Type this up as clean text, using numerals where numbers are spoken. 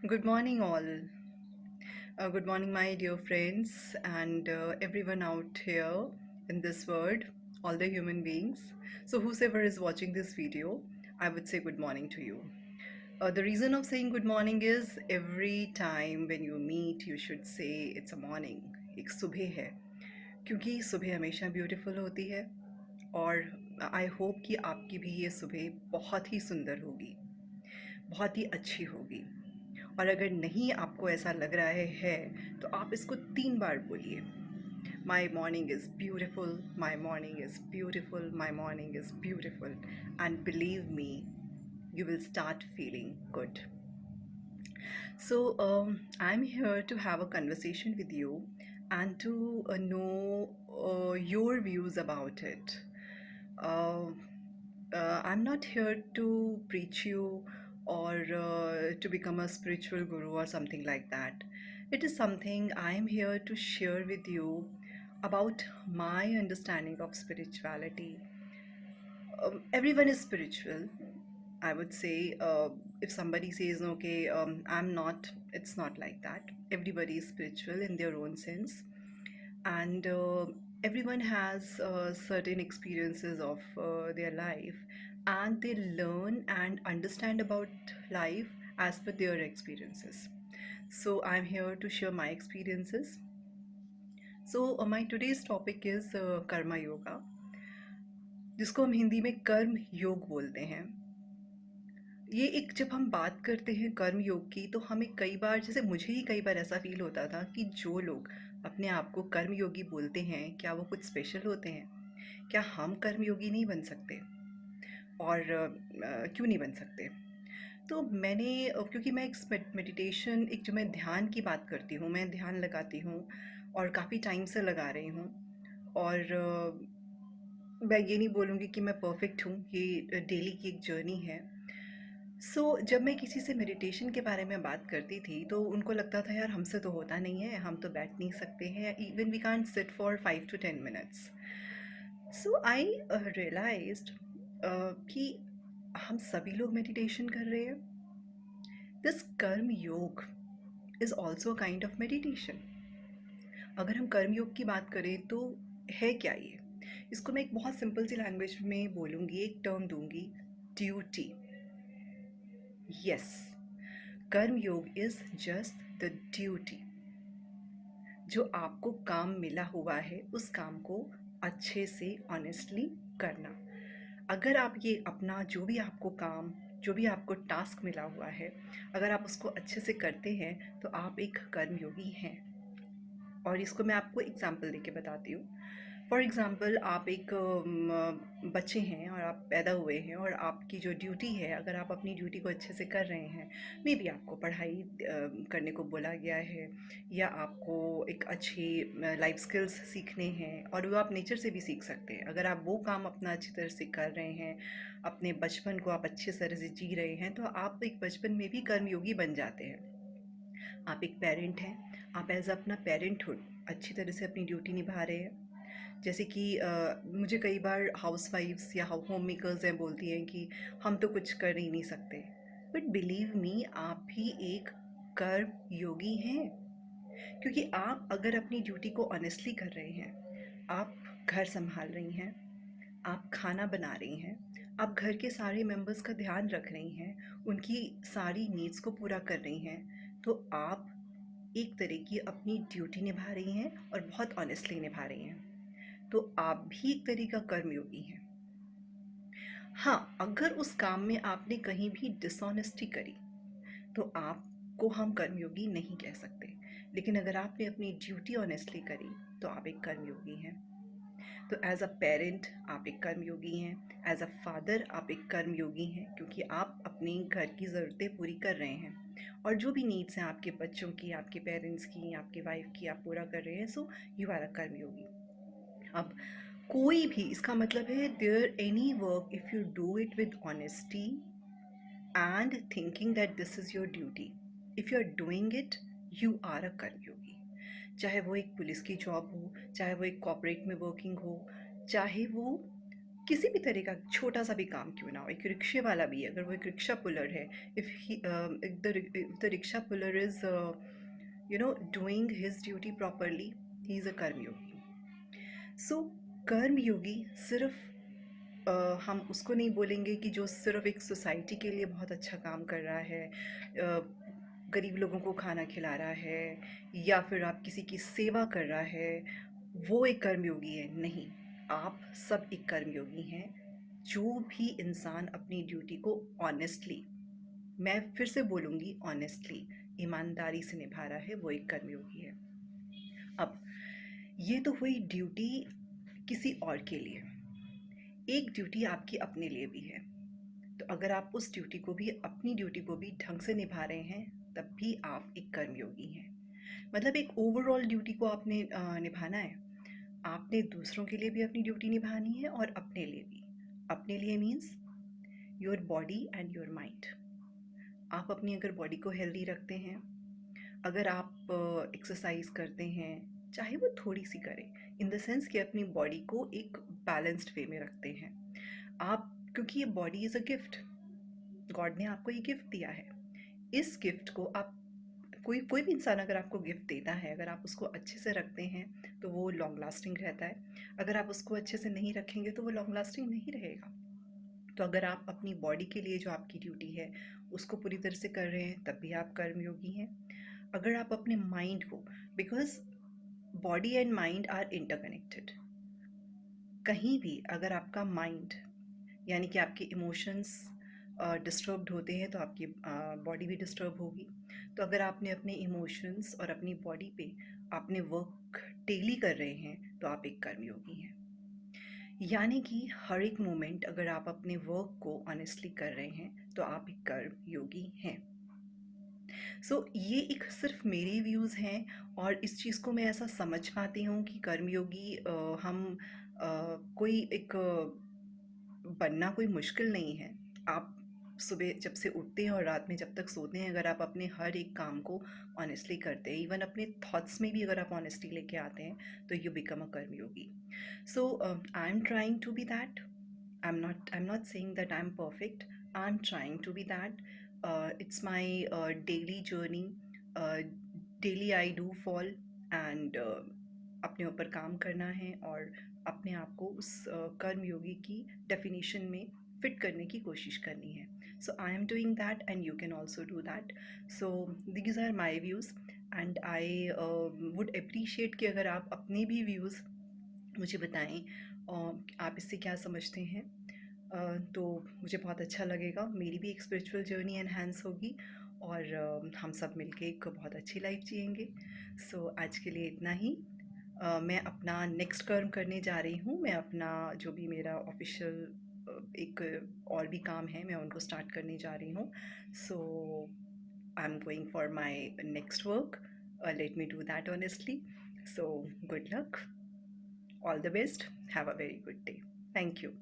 Good morning, all. Good morning, my dear friends, and everyone out here in this world, all the human beings. So, whosoever is watching this video, I would say good morning to you. The reason of saying good morning is every time when you meet, you should say it's a morning, एक सुबह है, क्योंकि सुबह हमेशा beautiful होती है और I hope कि आपकी भी ये सुबह बहुत ही सुंदर होगी, बहुत ही अच्छी होगी। और अगर नहीं आपको ऐसा लग रहा है तो आप इसको 3 बार बोलिए। My morning is beautiful, my morning is beautiful, my morning is beautiful, and believe me, you will start feeling good. So, I'm here to have a conversation with you and to know your views about it. Uh, I'm not here to preach you or to become a spiritual guru or something like that. It is something I am here to share with you about my understanding of spirituality. Everyone is spiritual, I would say. If somebody says, okay, I'm not, it's not like that. Everybody is spiritual in their own sense. And everyone has certain experiences of their life, and they learn and understand about life as per their experiences. So, I'm here to share my experiences. So, my today's topic is Karma Yoga, जिसको हम हिंदी में कर्म योग बोलते हैं। ये एक जब हम बात करते हैं कर्म योग की, तो हमें कई बार, जैसे मुझे ही कई बार ऐसा फील होता था कि जो लोग अपने आप को कर्म योगी बोलते हैं, क्या वो कुछ स्पेशल होते हैं? क्या हम कर्म योगी नहीं बन सकते? और क्यों नहीं बन सकते? तो मैंने क्योंकि मैं एक मेडिटेशन, एक जो मैं ध्यान की बात करती हूँ, मैं ध्यान लगाती हूँ और काफ़ी टाइम से लगा रही हूँ। और मैं ये नहीं बोलूँगी कि मैं परफेक्ट हूँ, ये डेली की एक जर्नी है। जब मैं किसी से मेडिटेशन के बारे में बात करती थी, तो उनको लगता था यार हमसे तो होता नहीं है, हम तो बैठ नहीं सकते हैं, even we can't sit for 5 to 10 minutes। So I realised कि हम सभी लोग मेडिटेशन कर रहे हैं। दिस कर्म योग is also kind of meditation. अगर हम कर्म योग की बात करें तो है क्या ये? इसको मैं एक बहुत सिंपल सी लैंग्वेज में बोलूँगी, एक टर्म दूंगी, ड्यूटी। यस, कर्म योग इज जस्ट द ड्यूटी। जो आपको काम मिला हुआ है, उस काम को अच्छे से ऑनेस्टली करना। अगर आप ये अपना जो भी आपको काम, जो भी आपको टास्क मिला हुआ है, अगर आप उसको अच्छे से करते हैं तो आप एक कर्मयोगी हैं। और इसको मैं आपको एग्जांपल देके बताती हूँ। फॉर एग्ज़ाम्पल, आप एक बच्चे हैं और आप पैदा हुए हैं, और आपकी जो ड्यूटी है, अगर आप अपनी ड्यूटी को अच्छे से कर रहे हैं, मे बी आपको पढ़ाई करने को बोला गया है, या आपको एक अच्छी लाइफ स्किल्स सीखने हैं, और वो आप नेचर से भी सीख सकते हैं। अगर आप वो काम अपना अच्छी तरह से कर रहे हैं, अपने बचपन को आप अच्छे तरह से जी रहे हैं, तो आप एक बचपन में भी कर्मयोगी बन जाते हैं। आप एक पेरेंट हैं, आप एज अपना पेरेंटहुड अच्छी तरह से अपनी ड्यूटी निभा रहे हैं। जैसे कि मुझे कई बार हाउसवाइफ्स या होम मेकर्स हैं बोलती हैं कि हम तो कुछ कर ही नहीं सकते, बट बिलीव मी, आप भी एक कर्म योगी हैं। क्योंकि आप अगर अपनी ड्यूटी को ऑनेस्टली कर रहे हैं, आप घर संभाल रही हैं, आप खाना बना रही हैं, आप घर के सारे मेंबर्स का ध्यान रख रही हैं, उनकी सारी नीड्स को पूरा कर रही हैं, तो आप एक तरह की अपनी ड्यूटी निभा रही हैं और बहुत ऑनेस्टली निभा रही हैं। तो आप भी एक तरह का कर्मयोगी हैं। हाँ, अगर उस काम में आपने कहीं भी डिसऑनेस्टी करी, तो आपको हम कर्मयोगी नहीं कह सकते। लेकिन अगर आपने अपनी ड्यूटी ऑनेस्टली करी, तो आप एक कर्मयोगी हैं। तो एज अ पेरेंट आप एक कर्मयोगी हैं, एज अ फादर आप एक कर्मयोगी हैं, क्योंकि आप अपने घर की ज़रूरतें पूरी कर रहे हैं, और जो भी नीड्स हैं आपके बच्चों की, आपके पेरेंट्स की, आपके वाइफ की, आप पूरा कर रहे हैं। सो यू आर अ कर्मयोगी। अब कोई भी, इसका मतलब है there any work, if you do it with honesty and thinking that this is your duty, if you are doing it, you are a कर्मयोगी। चाहे वो एक पुलिस की जॉब हो, चाहे वो एक कॉर्पोरेट में वर्किंग हो, चाहे वो किसी भी तरह का छोटा सा भी काम क्यों ना हो, एक रिक्शे वाला भी है, अगर वो एक रिक्शा पुलर है, if the rickshaw puller is doing his duty properly, he is a कर्म योगी. सो कर्म योगी सिर्फ हम उसको नहीं बोलेंगे कि जो सिर्फ एक सोसाइटी के लिए बहुत अच्छा काम कर रहा है, गरीब लोगों को खाना खिला रहा है, या फिर आप किसी की सेवा कर रहा है, वो एक कर्मयोगी है. नहीं, आप सब एक कर्मयोगी हैं. जो भी इंसान अपनी ड्यूटी को ऑनेस्टली, मैं फिर से बोलूँगी ऑनेस्टली, ईमानदारी से निभा रहा है, वो एक कर्मयोगी है. अब ये तो हुई ड्यूटी किसी और के लिए. एक ड्यूटी आपकी अपने लिए भी है. तो अगर आप उस ड्यूटी को भी, अपनी ड्यूटी को भी ढंग से निभा रहे हैं, तब भी आप एक कर्मयोगी हैं. मतलब एक ओवरऑल ड्यूटी को आपने निभाना है. आपने दूसरों के लिए भी अपनी ड्यूटी निभानी है और अपने लिए भी. अपने लिए means your body and your mind. आप अपनी अगर बॉडी को हेल्दी रखते हैं, अगर आप एक्सरसाइज करते हैं, चाहे वो थोड़ी सी करें, इन द सेंस कि अपनी बॉडी को एक बैलेंस्ड वे में रखते हैं आप, क्योंकि ये body is a gift. God ने आपको ये गिफ्ट दिया है. इस गिफ्ट को आप, कोई कोई भी इंसान अगर आपको गिफ्ट देता है, अगर आप उसको अच्छे से रखते हैं तो वो लॉन्ग लास्टिंग रहता है. अगर आप उसको अच्छे से नहीं रखेंगे तो वो लॉन्ग लास्टिंग नहीं रहेगा. तो अगर आप अपनी बॉडी के लिए जो आपकी ड्यूटी है उसको पूरी तरह से कर रहे हैं, तब भी आप कर्मयोगी हैं. अगर आप अपने माइंड को, because body and mind are interconnected. कहीं भी अगर आपका माइंड, यानी कि आपके इमोशंस डिस्टर्ब्ड होते हैं, तो आपकी बॉडी भी डिस्टर्ब होगी. तो अगर आपने अपने इमोशंस और अपनी बॉडी पे आपने वर्क डेली कर रहे हैं, तो आप एक कर्मयोगी हैं. यानी कि हर एक मोमेंट अगर आप अपने वर्क को ऑनेस्टली कर रहे हैं, तो आप एक कर्मयोगी हैं. ये एक सिर्फ मेरे व्यूज़ हैं, और इस चीज़ को मैं ऐसा समझ पाती हूँ कि कर्मयोगी हम कोई एक बनना कोई मुश्किल नहीं है. आप सुबह जब से उठते हैं और रात में जब तक सोते हैं, अगर आप अपने हर एक काम को ऑनेस्टली करते हैं, इवन अपने थॉट्स में भी अगर आप ऑनेस्टी लेके आते हैं, तो यू बिकम अ कर्मयोगी. I am trying to be that. I'm not saying that I'm perfect. I'm trying to be that. It's my daily journey. Daily I do fall, and अपने ऊपर काम करना है और अपने आप को उस कर्मयोगी की डेफिनेशन में फिट करने की कोशिश करनी है. So I am doing that and you can also do that. So these are my views, and I would appreciate कि अगर आप अपने भी व्यूज़ मुझे बताएं, आप इससे क्या समझते हैं. तो मुझे बहुत अच्छा लगेगा. मेरी भी एक स्पिरिचुअल जर्नी एनहांस होगी, और हम सब मिलके एक बहुत अच्छी लाइफ जिएंगे. आज के लिए इतना ही. मैं अपना नेक्स्ट कर्म करने जा रही हूँ. मैं अपना जो भी मेरा ऑफिशियल एक और भी काम है, मैं उनको स्टार्ट करने जा रही हूँ. So I am going for my next work. Let me do that honestly. So good luck, all the best, have a very good day. Thank you.